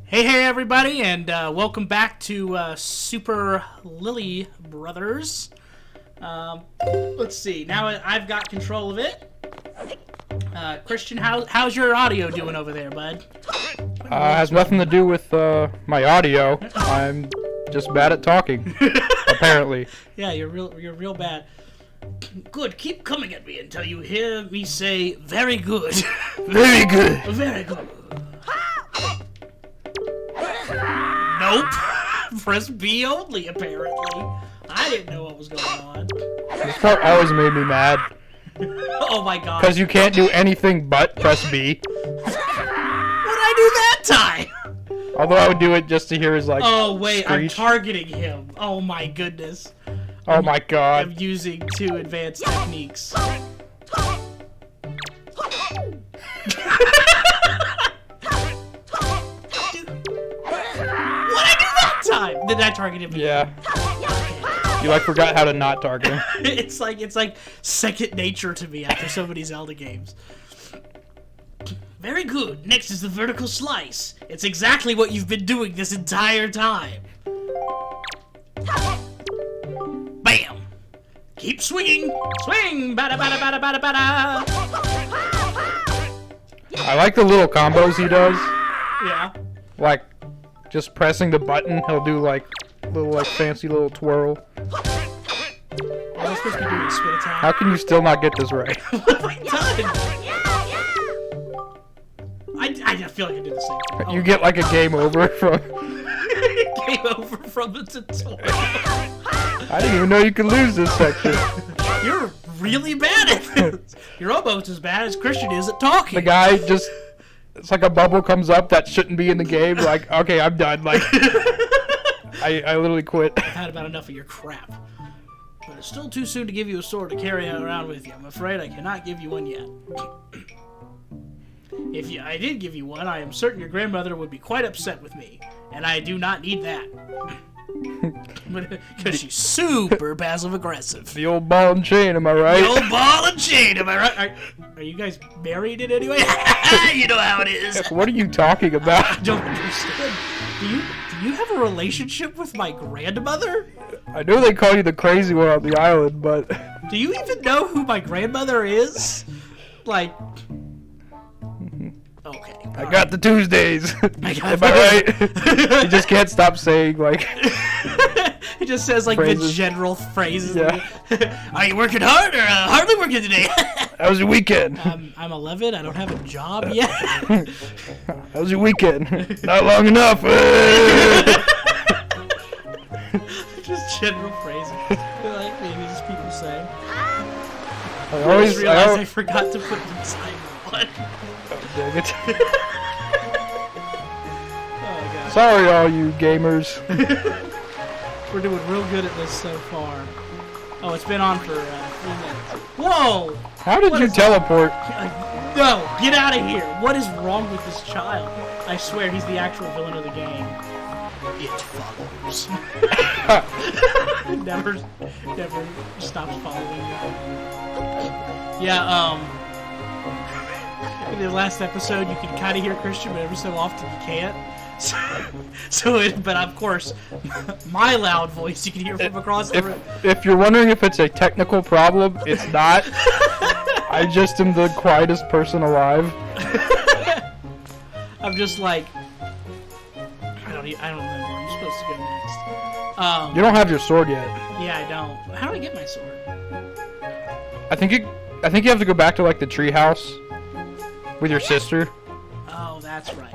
Hey everybody, and welcome back to Super Lilly Bros. Let's see, now I've got control of it. Christian, how's your audio doing over there, bud? Has nothing to do with my audio. I'm just bad at talking, apparently. Yeah, you're real bad. Good, keep coming at me until you hear me say, very good. Very good. Very good. Nope. Press B only, apparently. I didn't know what was going on. This part always made me mad. Oh my god. Because you can't do anything but press B. What did I do that time? Although I would do it just to hear his, like, oh wait, screech. I'm targeting him. Oh my goodness. Oh my god. I'm using two advanced techniques. Time. Did I target him? Yeah. You like forgot how to not target him. it's like second nature to me after so many Zelda games. Very good. Next is the vertical slice. It's exactly what you've been doing this entire time. Bam. Keep swinging. Swing. Bada bada bada bada bada. I like the little combos he does. Yeah. Like, just pressing the button, he'll do like little fancy little twirl. What am I supposed to be doing? Spit attack? How can you still not get this right? What have I done? I feel like I did the same thing. You get like a game over from... Game over from the tutorial. I didn't even know you could lose this section. You're really bad at this. You're almost as bad as Christian is at talking. The guy just... It's like a bubble comes up that shouldn't be in the game. Like, okay, I'm done. Like, I literally quit. I've had about enough of your crap. But it's still too soon to give you a sword to carry around with you. I'm afraid I cannot give you one yet. If I did give you one, I am certain your grandmother would be quite upset with me. And I do not need that. Because she's super passive-aggressive. The old ball and chain, am I right? The old ball and chain, am I right? Are you guys married in any way? You know how it is. What are you talking about? I don't understand. Do you have a relationship with my grandmother? I know they call you the crazy one on the island, but... Do you even know who my grandmother is? Like... Okay. I got the Tuesdays. Am I right? He just can't stop saying, like... He just says, like, phrases. the general phrases. Yeah. Are you working hard or hardly working today? How was your weekend? I'm 11. I don't have a job yet. How was your weekend? Not long enough. Just general phrases. Like, maybe just people saying. I always realized I forgot to put the timer on. Dang it. Oh, God. Sorry, all you gamers. We're doing real good at this so far. Oh, it's been on for 3 minutes. Whoa! How did you teleport? No, get out of here! What is wrong with this child? I swear he's the actual villain of the game. It follows. never stops following you. Yeah, in the last episode, you can kind of hear Christian, but every so often you can't. But of course, my loud voice you can hear from across the room. If you're wondering if it's a technical problem, it's not. I just am the quietest person alive. I'm just like, I don't remember. I'm supposed to go next. You don't have your sword yet. Yeah, I don't. How do I get my sword? I think you have to go back to like the treehouse with your sister. Oh, that's right.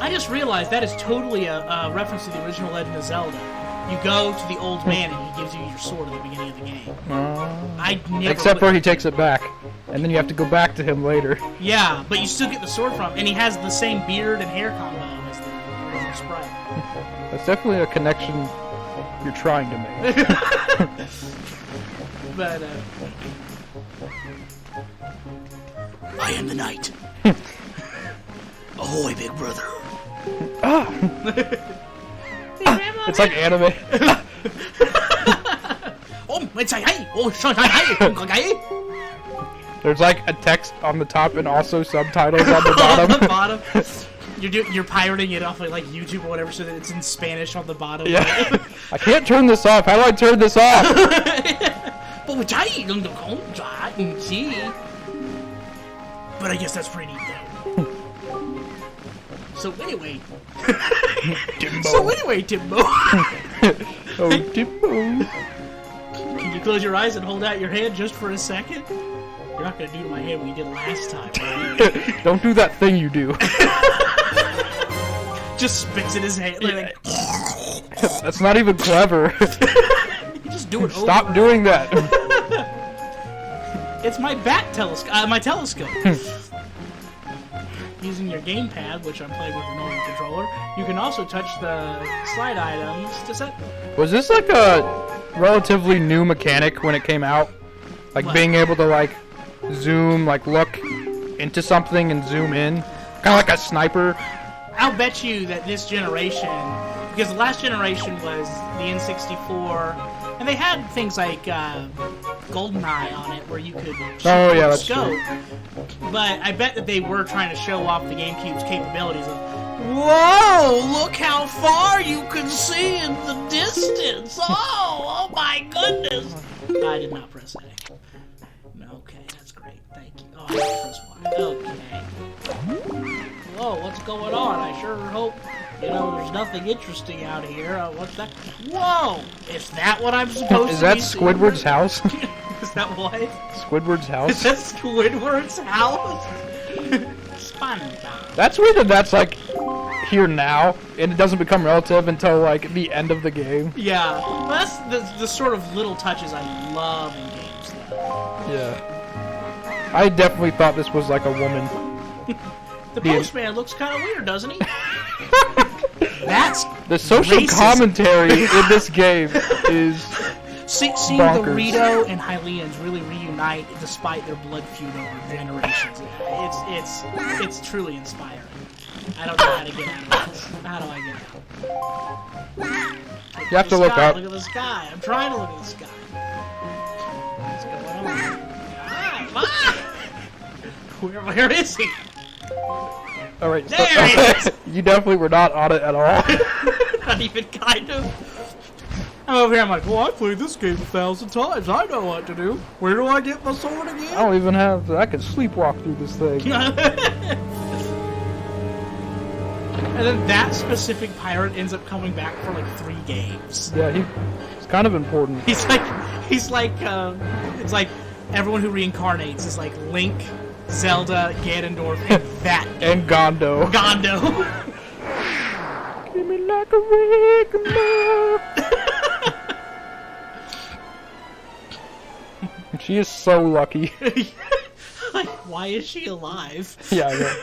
I just realized that is totally a reference to the original Legend of Zelda. You go to the old man and he gives you your sword at the beginning of the game. I never. Except where he takes it back, and then you have to go back to him later. Yeah, but you still get the sword from him, and he has the same beard and hair combo as the original sprite. That's definitely a connection you're trying to make. But I am the knight. Ahoy, big brother. It's like anime. Oh, it's hey, oh, hey. There's like a text on the top and also subtitles on the bottom. On the bottom. You're pirating it off of like YouTube or whatever, so that it's in Spanish on the bottom. Yeah. I can't turn this off. How do I turn this off? But I guess that's pretty neat though. So anyway. Timbo. Oh, Timbo. Can you close your eyes and hold out your hand just for a second? You're not gonna do to my hand what you did last time, right? Don't do that thing you do. Just spits in his hand. Like, That's not even clever. you just do it over. Stop doing that. It's my my telescope. Using your gamepad, which I'm playing with a normal controller, you can also touch the slide items to set. Was this like a relatively new mechanic when it came out? Like What? being able to like zoom, like look into something and zoom in? Kind of like a sniper? I'll bet you that this generation, because the last generation was the N64, and they had things like GoldenEye on it, where you could shoot Oh, yeah, with a that's scope. But I bet that they were trying to show off the GameCube's capabilities of, whoa, look how far you can see in the distance. Oh my goodness. I did not press A. Okay, that's great. Thank you. Oh, I press Y. Okay. Whoa, what's going on? I sure hope, there's nothing interesting out here. What's that? Whoa! Is that what I'm supposed Is to that be Squidward's house? seeing? Is that what? Squidward's Is house? that Squidward's house? SpongeBob. That's weird that that's like here now, and it doesn't become relative until like the end of the game. Yeah, well, that's the sort of little touches I love in games, though. Yeah. I definitely thought this was like a woman. The postman looks kind of weird, doesn't he? That's The social racism. commentary in this game is Seeing the bonkers. Rito and Hylians really reunite despite their blood feud over generations. It's truly inspiring. I don't know how to get out of this. How do I get out? You have to look up. Look at the sky. I'm trying to look at the sky. What's going on? Where is he? Alright, so, There he is! you definitely were not on it at all. Not even kind of. I'm over here, I'm like, well, I played this game 1,000 times. I know what to do. Where do I get my sword I again? don't even have. I can sleepwalk through this thing. And then that specific pirate ends up coming back for like 3 games. Yeah, he's kind of important. It's like everyone who reincarnates is like Link, Zelda, Ganondorf, and that And Gondo. Gondo. Give me like a regular. She is so lucky. Like, why is she alive? Yeah, I know.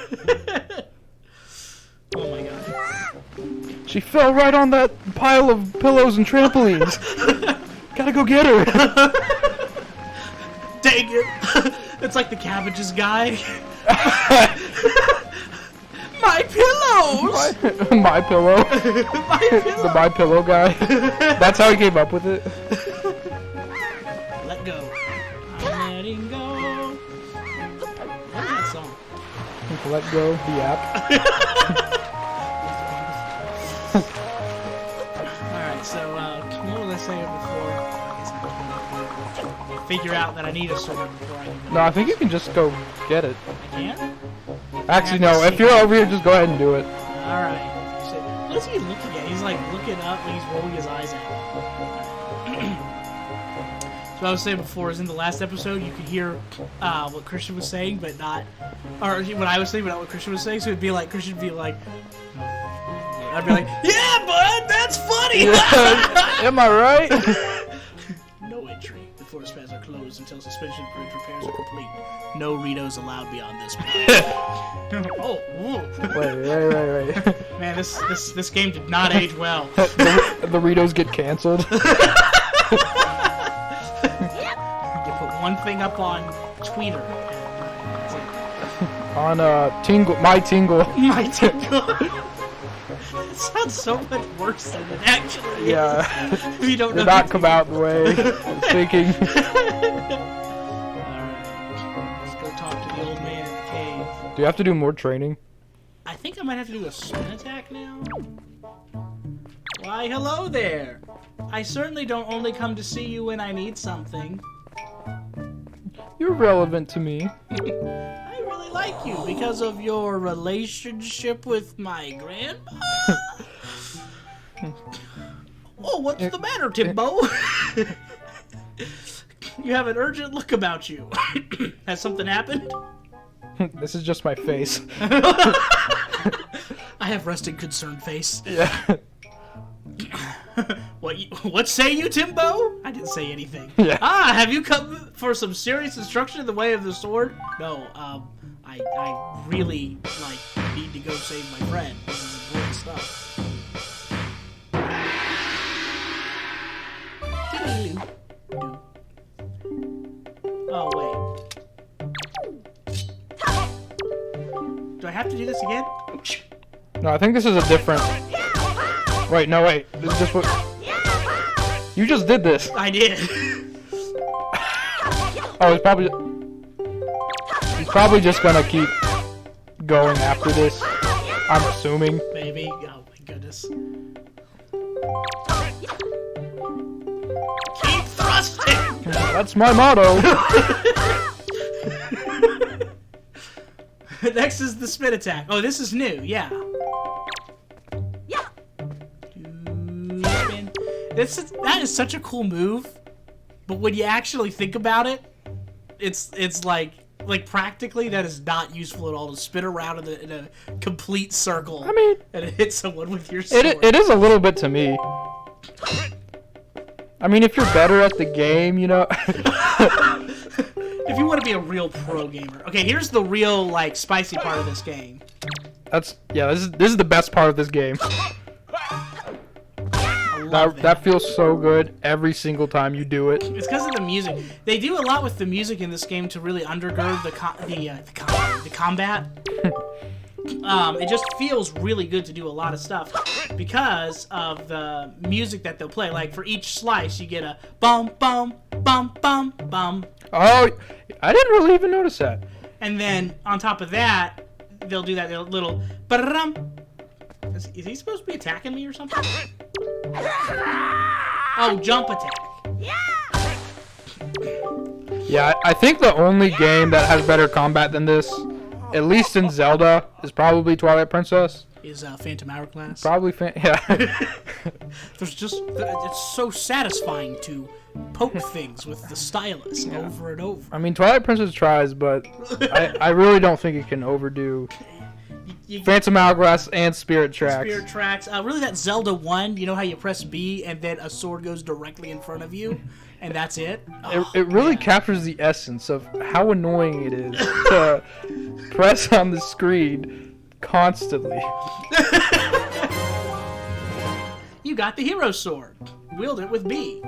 Oh my god. She fell right on that pile of pillows and trampolines. Gotta go get her. Dang it! It's like the cabbages guy. My pillows! My pillow. My pillow! The My Pillow guy. That's how he came up with it. Let go. I'm letting go. What's that song? Let go the app. Alright, so, what was I saying before? Figure out that I need a sword before I can. No, I think you can just go get it. I can't? Actually, no. If you're over here, just go ahead and do it. Alright. So, what is he looking at? He's like looking up and he's rolling his eyes at me. So I was saying before, is in the last episode, you could hear what Christian was saying, but not, or what I was saying, but not what Christian was saying. So it'd be like Christian would be like, I'd be like, yeah, bud, that's funny. Am I right? No entry. The force fans are closed until suspension bridge repairs are complete. No Ritos allowed beyond this point. Oh, whoa. Wait. Man, this game did not age well. The Ritos get canceled. You put one thing up on Twitter. On Tingle, my Tingle. My tingle. It sounds so much worse than it actually Yeah. is. If you don't know. Did not come out the way I was thinking. Alright. Do you have to do more training? I think I might have to do a spin attack now. Why, hello there. I certainly don't only come to see you when I need something. You're relevant to me. I really like you because of your relationship with my grandma. Oh, what's the matter, Timbo? You have an urgent look about you. Has something happened? This is just my face. I have resting concerned face. Yeah. What say you, Timbo? I didn't say anything. Yeah. Ah, have you come for some serious instruction in the way of the sword? No, I really, need to go save my friend. This is important stuff. Oh, wait. Do I have to do this again? No, I think this is a different... Wait, no, wait. This is just what... You just did this. I did. Oh, he's probably... He's probably just gonna keep going after this. I'm assuming. Maybe. Oh, my goodness. Keep thrusting! That's my motto. Next is the spin attack. Oh, this is new. Yeah. Spin. That is such a cool move, but when you actually think about it, it's like practically that is not useful at all to spin around in a complete circle. I mean, and hit someone with your sword. It is a little bit to me. I mean, if you're better at the game, you know. If you want to be a real pro gamer. Okay, here's the real spicy part of this game. This is the best part of this game. That feels so good every single time you do it. It's because of the music. They do a lot with the music in this game to really undergird the combat. It just feels really good to do a lot of stuff because of the music that they'll play. Like for each slice, you get a bum bum bum bum bum. Oh, I didn't really even notice that. And then on top of that, they'll do that little ba-dum. Is he supposed to be attacking me or something? Oh, jump attack. Yeah, I think the only game that has better combat than this, at least in Zelda, is probably Twilight Princess. Is Phantom Hourglass. Probably yeah. It's so satisfying to poke things with the stylus over and over. I mean, Twilight Princess tries, but I really don't think it can overdo Phantom Hourglass and Spirit Tracks. Spirit Tracks. Really, that Zelda 1, you know how you press B and then a sword goes directly in front of you? And that's it? It really captures the essence of how annoying it is to press on the screen constantly. You got the hero sword. Wield it with B.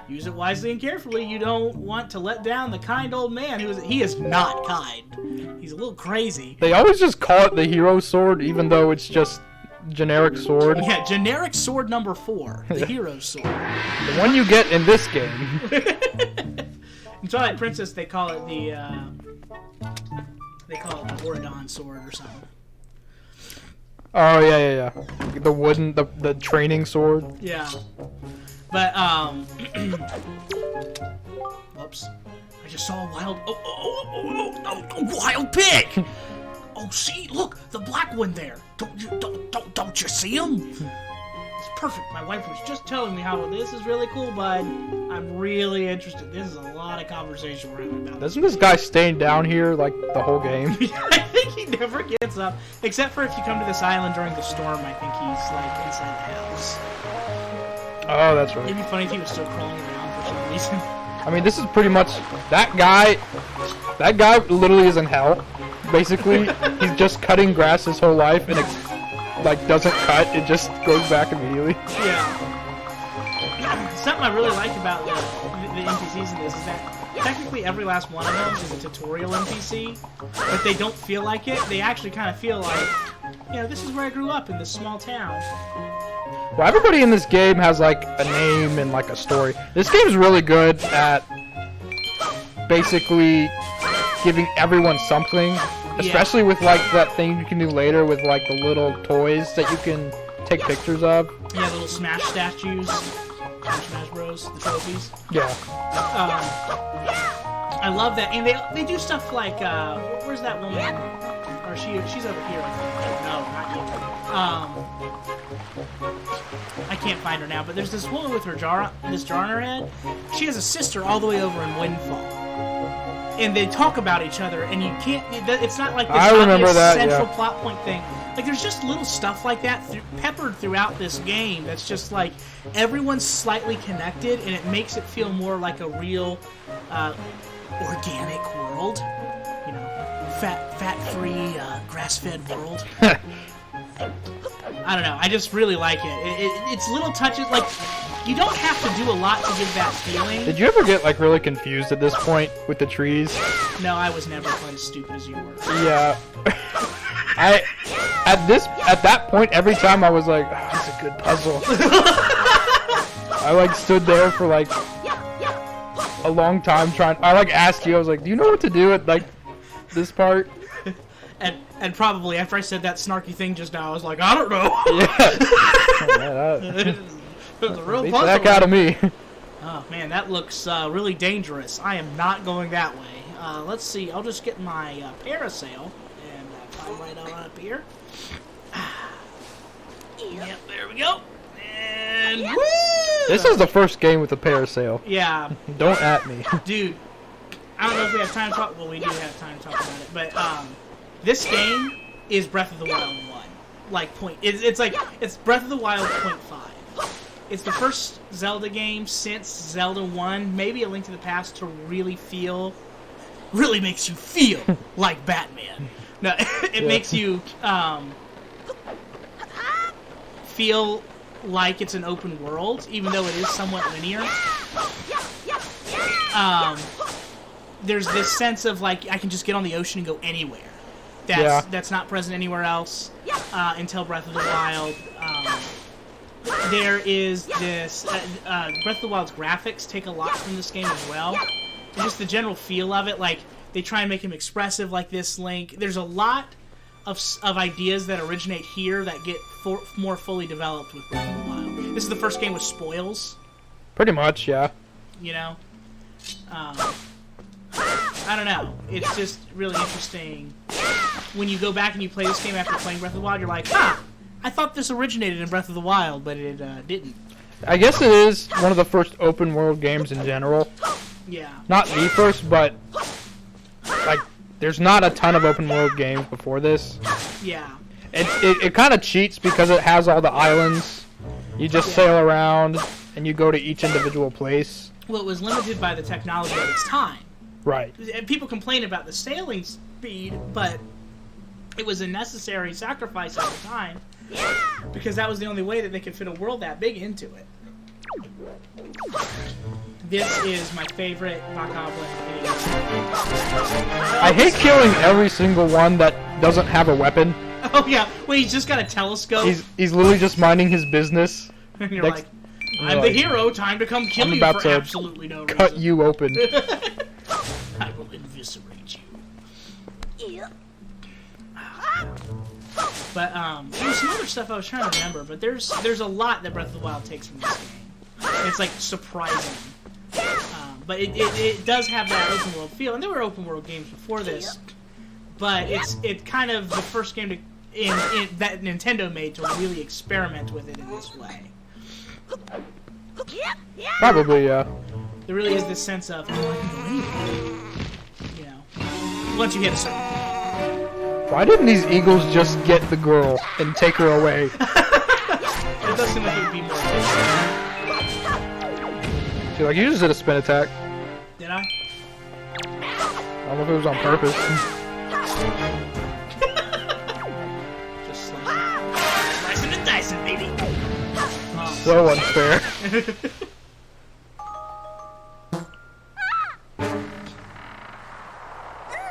Use it wisely and carefully. You don't want to let down the kind old man he is not kind. He's a little crazy. They always just call it the hero sword, even though it's just generic sword. Yeah, generic sword number 4, the hero sword. The one you get in this game. In Twilight Princess, they call it the Oradon sword or something. Oh yeah. The wooden, the training sword. Yeah, but whoops! I just saw a wild a wild pig. Oh, see, look, the black one there. Don't you see him? It's perfect. My wife was just telling me how this is really cool, bud. I'm really interested. This is a lot of conversation we're having about. Doesn't this guy staying down here like the whole game? I think he never gets up, except for if you come to this island during the storm. I think he's inside the house. Oh, that's right. It'd be funny if he was still crawling around for some reason. I mean, this is pretty much that guy. That guy literally is in hell. Basically, he's just cutting grass his whole life, and it doesn't cut. It just goes back immediately. Yeah. Something I really like about the NPCs in this is that technically every last one of them is a tutorial NPC, but they don't feel like it. They actually kind of feel like, this is where I grew up in this small town. Well, everybody in this game has a name and a story. This game's really good at basically giving everyone something. Especially with like that thing you can do later with like the little toys that you can take pictures of. Yeah, little Smash statues. Smash Bros. The trophies. Yeah. I love that, and they do stuff like where's that woman? Or she's over here. No, not you. I can't find her now, but there's this woman with this jar on her head. She has a sister all the way over in Windfall, and they talk about each other, and you can't. It's not like this obvious central plot point thing. Like, there's just little stuff like that peppered throughout this game that's just like everyone's slightly connected, and it makes it feel more like a real organic world. You know, fat-free, grass-fed world. I don't know. I just really like it. It's little touches. Like, you don't have to do a lot to give that feeling. Did you ever get like really confused at this point with the trees? No, I was never quite as stupid as you were. Yeah. At that point, every time I was like, oh, "That's a good puzzle." I like stood there for like a long time trying. I like asked you. I was like, "Do you know what to do at like this part?" And probably after I said that snarky thing just now, I was like, I don't know. Yeah. It was a real puzzle. Beat the heck out of me. Oh man, that looks really dangerous. I am not going that way. Let's see. I'll just get my parasail and climb right on up here. Yep, there we go. And woo! This is the first game with a parasail. Yeah. Don't at me. Dude, I don't know if we have time to talk. Well, we do have time to talk about it, but this game is Breath of the Wild 1. Like, it's Breath of the Wild 0.5. It's the first Zelda game since Zelda 1, maybe A Link to the Past, to really makes you feel like Batman. No, it makes you feel like it's an open world, even though it is somewhat linear. There's this sense of, like, I can just get on the ocean and go anywhere. That's not present anywhere else until Breath of the Wild. There is this... Breath of the Wild's graphics take a lot from this game as well. And just the general feel of it, like, they try and make him expressive like this Link. There's a lot of ideas that originate here that get more fully developed with Breath of the Wild. This is the first game with spoils. Pretty much, yeah. You know? I don't know. It's just really interesting. When you go back and you play this game after playing Breath of the Wild, you're like, I thought this originated in Breath of the Wild, but it didn't. I guess it is one of the first open world games in general. Yeah. Not the first, but like there's not a ton of open world games before this. Yeah. It kind of cheats because it has all the islands. You just sail around and you go to each individual place. Well, it was limited by the technology at its time. Right. People complain about the sailing speed, but it was a necessary sacrifice at the time because that was the only way that they could fit a world that big into it. This is my favorite macabre video. I hate killing every single one that doesn't have a weapon. Oh yeah, wait, he's just got a telescope. He's literally just minding his business. And you're like, I'm the hero, time to come kill you for absolutely no reason. Cut you open. I will eviscerate you. But there's some other stuff I was trying to remember, but there's a lot that Breath of the Wild takes from this game. It's like surprising. But it does have that open world feel, and there were open world games before this. But it's kind of the first game that Nintendo made to really experiment with it in this way. Probably, yeah. There really is this sense of, I can go anywhere. You know, once you hit a certain point. Why didn't these eagles just get the girl and take her away? It does seem like it would be more efficient. See, like, you just did a spin attack. Did I? I don't know if it was on purpose. Just slicing and dicing, baby. So unfair.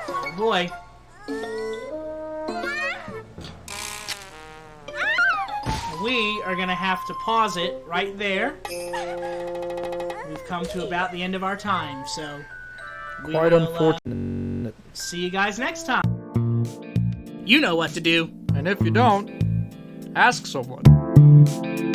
Oh boy. We are gonna have to pause it right there. We've come to about the end of our time, so we Quite will, unfortunate. see you guys next time. You know what to do. And if you don't, ask someone.